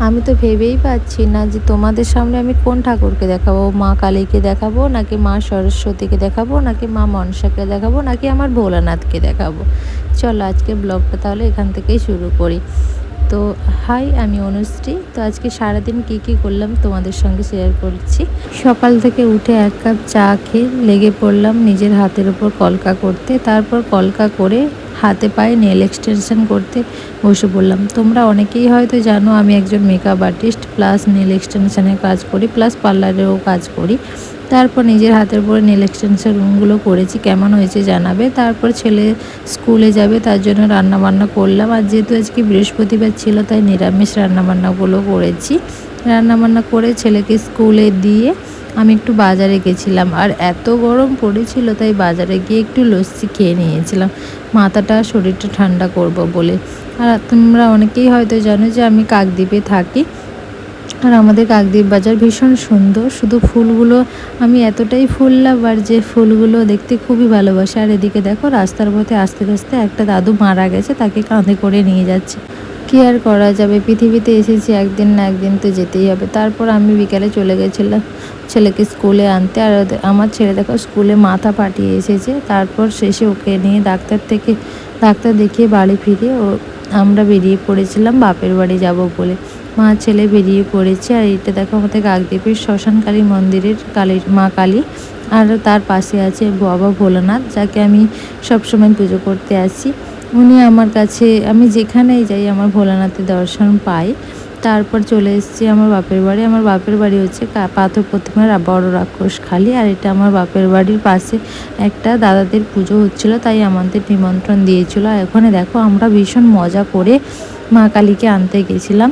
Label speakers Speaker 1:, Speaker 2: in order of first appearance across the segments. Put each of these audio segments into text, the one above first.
Speaker 1: আমি তো ভেবেই পাচ্ছি না যে তোমাদের সামনে আমি কোন ঠাকুরকে দেখাবো, মা কালীকে দেখাবো নাকি মা সরস্বতীকে দেখাবো নাকি মা মনসাকে দেখাবো নাকি আমার ভোলানাথকে দেখাবো। চলো আজকে ব্লগটা তাহলে এখান থেকেই শুরু করি। তো হাই, আমি অনুশ্রী। তো আজকে সারাদিন কি করলাম তোমাদের সঙ্গে শেয়ার করছি। সকাল থেকে উঠে 1 কাপ চা খেয়ে লেগে পড়লাম নিজের হাতের উপর কলকা করতে। তারপর কলকা করে হাতে পায়ে নেল এক্সটেনশন করতে বসে পড়লাম। তোমরা অনেকেই হয়তো জানো আমি একজন মেকআপ আর্টিস্ট, প্লাস নেল এক্সটেনশনের কাজ করি, প্লাস পার্লারেও কাজ করি। তারপর নিজের হাতের উপরে নেল এক্সটেনশনগুলো করেছি, কেমন হয়েছে জানাবে। তারপর ছেলে স্কুলে যাবে, তার জন্য রান্নাবান্না করলাম। আর যেহেতু আজকে বৃহস্পতিবার ছিল তাই নিরামিষ রান্নাবান্নাগুলো করেছি। রান্নাবান্না করে ছেলেকে স্কুলে দিয়ে আমি একটু বাজারে গেছিলাম। আর এত গরম পড়েছিল তাই বাজারে গিয়ে একটু লস্যি খেয়ে নিয়েছিলাম, মাথাটা শরীরটা ঠান্ডা করব বলে। আর তোমরা অনেকেই হয়তো জানো যে আমি কাকদ্বীপে থাকি। আর আমাদের কাকদ্বীপ বাজার ভীষণ সুন্দর, শুধু ফুলগুলো আমি এতটাই ফুল লাভার যে ফুলগুলো দেখতে খুবই ভালোবাসে। আর এদিকে দেখো রাস্তার পথে আস্তে আস্তে একটা দাদু মারা গেছে, তাকে কাঁধে করে নিয়ে যাচ্ছে। কী আর করা যাবে, পৃথিবীতে এসেছি একদিন না একদিন তো যেতেই হবে। তারপর আমি বিকালে চলে গেছিলাম ছেলেকে স্কুলে আনতে। আর আমার ছেলে দেখো স্কুলে মাথা পাঠিয়ে এসেছে। তারপর শেষে ওকে নিয়ে ডাক্তার দেখিয়ে বাড়ি ফিরে আমরা বেরিয়ে পড়েছিলাম বাপের বাড়ি যাব বলে। মা ছেলে বেরিয়ে পড়েছে। আর এটা দেখো আমাদের কাকদ্বীপের শ্মশানকালী মন্দিরের মা কালী। আর তার পাশে আছে বাবা ভোলানাথ, যাকে আমি সবসময় পুজো করতে আসি। উনি আমার কাছে, আমি যেখানেই যাই আমার ভোলানাথের দর্শন পাই। তারপর চলে এসেছি আমার বাপের বাড়ি। আমার বাপের বাড়ি হচ্ছে পাথর প্রতিমার বড় রাক্ষসখালী। আর এটা আমার বাপের বাড়ির পাশে একটা দাদাদের পুজো হচ্ছিলো, তাই আমাদের নিমন্ত্রণ দিয়েছিল। আর ওখানে দেখো আমরা ভীষণ মজা করে মা কালীকে আনতে গেছিলাম।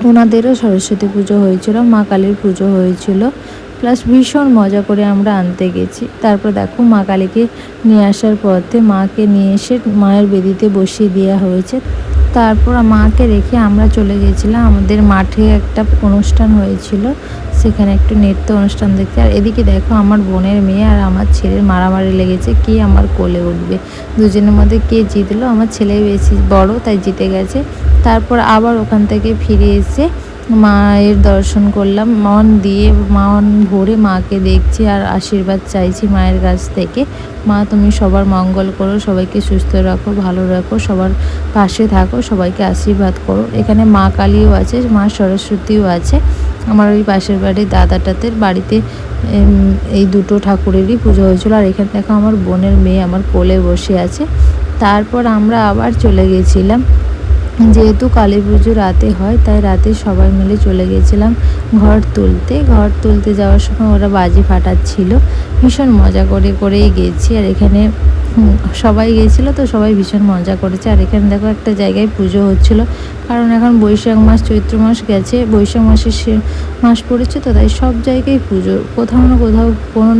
Speaker 1: ওনাদেরও সরস্বতী পুজো হয়েছিল, মা কালীর পুজো হয়েছিল, প্লাস ভীষণ মজা করে আমরা আনতে গেছি। তারপর দেখো মা কালীকে নিয়ে আসার পথে মাকে নিয়ে এসে মায়ের বেদিতে বসিয়ে দেওয়া হয়েছে। তারপর মাকে রেখে আমরা চলে গেছিলাম আমাদের মাঠে, একটা অনুষ্ঠান হয়েছিল সেখানে একটু নৃত্য অনুষ্ঠান দেখতে। আর এদিকে দেখো আমার বোনের মেয়ে আর আমার ছেলের মারামারি লেগেছে, কে আমার কোলে উঠবে। দুজনের মধ্যে কে জিতলো, আমার ছেলে বেশি বড় তাই জিতে গেছে। তারপর আবার ওখান থেকে ফিরে এসে মায়ের দর্শন করলাম, মন ভরে মাকে দেখছি আর আশীর্বাদ চাইছি মায়ের কাছ থেকে। মা তুমি সবার মঙ্গল করো, সবাইকে সুস্থ রাখো, ভালো রাখো, সবার পাশে থাকো, সবাইকে আশীর্বাদ করো। এখানে মা কালীও আছে, মা সরস্বতীও আছে। আমার ওই পাশের বাড়ির দাদাটাদের বাড়িতে এই দুটো ঠাকুরেরই পুজো হয়েছিল। আর এখানে দেখো আমার বোনের মেয়ে আমার কোলে বসে আছে। তারপর আমরা আবার চলে গেছিলাম, যেহেতু কালী পুজো রাতে হয় তাই রাতে সবাই মিলে চলে গেছিলাম ঘর তুলতে যাওয়ার সময় ওরা বাজি ফাটাচ্ছিল, ভীষণ মজা করেই গেছি। আর এখানে সবাই গেছিলো তো সবাই ভীষণ মজা করেছে। আর এখানে দেখো একটা জায়গায় পুজো হচ্ছিল, কারণ এখন বৈশাখ মাস চৈত্র মাস গেছে, বৈশাখ মাসের মাস পড়েছে তো তাই সব জায়গায় পুজো, কোথাও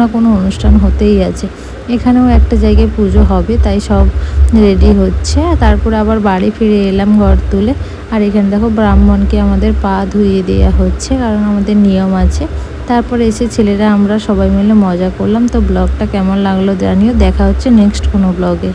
Speaker 1: না কোনো অনুষ্ঠান হতেই আছে। এখানেও একটা জায়গায় পুজো হবে তাই সব রেডি হচ্ছে। তারপর আবার বাড়ি ফিরে এলাম ঘর তুলে। আর এখানে দেখো ব্রাহ্মণকে আমাদের পা ধুইয়ে দেওয়া হচ্ছে, কারণ আমাদের নিয়ম আছে। তারপর এসে ছেলেরা আমরা সবাই মিলে মজা করলাম। তো ব্লগটা কেমন লাগলো জানিও, দেখা হচ্ছে নেক্সট কোনো ব্লগে।